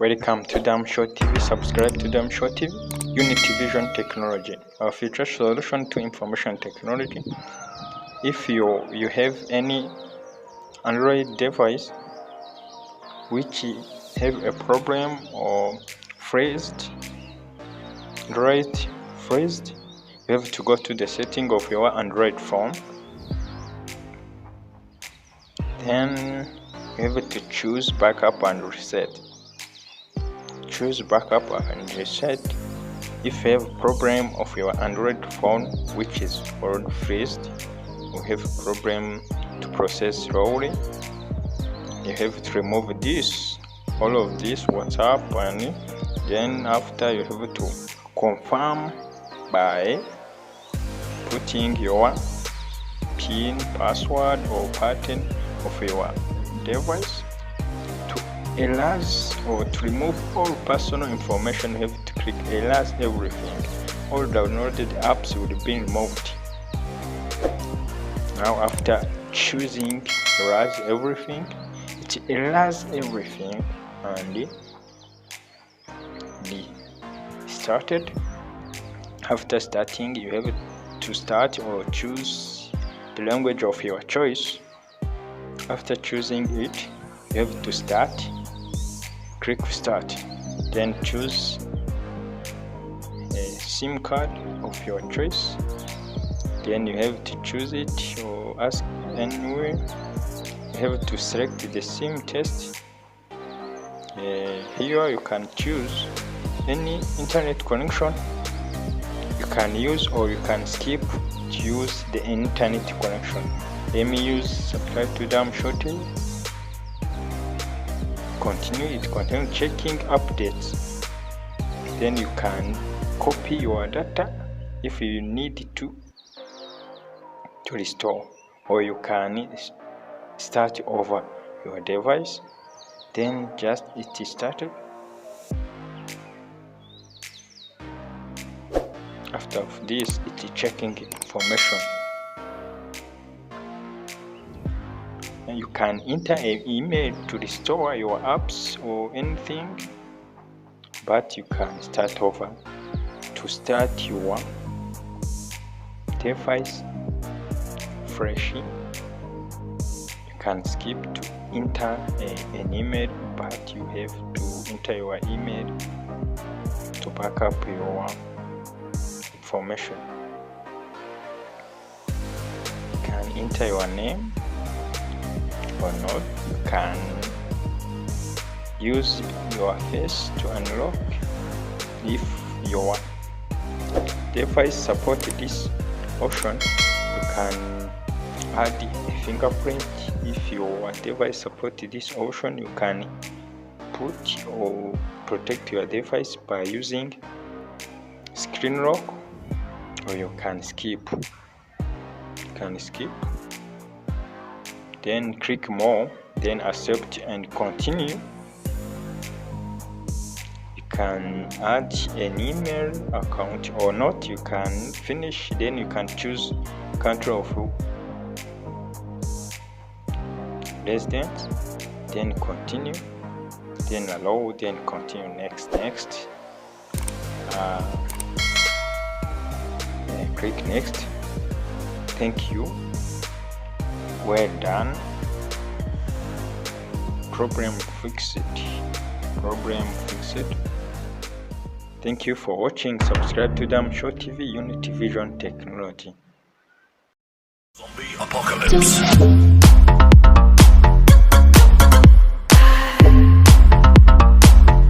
Welcome to Damn Short TV. Subscribe to Damn Short TV. Unity Vision Technology, our future solution to information technology. If you have any Android device which have a problem or Android freezed, you have to go to the setting of your Android phone. Then you have to choose backup and reset. Choose backup and reset. If you have a problem of your Android phone which is already freezed, you have a problem to process slowly, you have to remove all of this WhatsApp, and then after you have to confirm by putting your PIN, password or pattern of your device. To erase or to remove all personal information, you have to click erase everything. All downloaded apps will be removed. Now after choosing erase everything, it erases everything and be started. After starting, you have to start or choose the language of your choice. After choosing it, you have to start. Click start, then choose a SIM card of your choice. Then you have to choose it or ask anywhere. You have to select the SIM test. Here you can choose any internet connection you can use, or you can skip to use the internet connection. Let me use subscribe to Damn Short TV. Continue checking updates. Then you can copy your data if you need to restore, or you can start over your device. Then just it is started. After this, it is checking information. And you can enter an email to restore your apps or anything, but you can start over. To start your device fresh, you can skip to enter an email, but you have to enter your email to back up your information. You can enter your name or not. You can use your face to unlock. If your device supports this option, you can add a fingerprint. If your device supports this option, you can put or protect your device by using screen lock, or you can skip. Then click more, then accept and continue. You can add an email account or not. You can finish, then you can choose country of residence, then continue, then allow, then continue, next. Click next. Thank you. Well done. Problem fixed. Thank you for watching. Subscribe to Damn Short TV, Unity Vision Technology. Zombie apocalypse.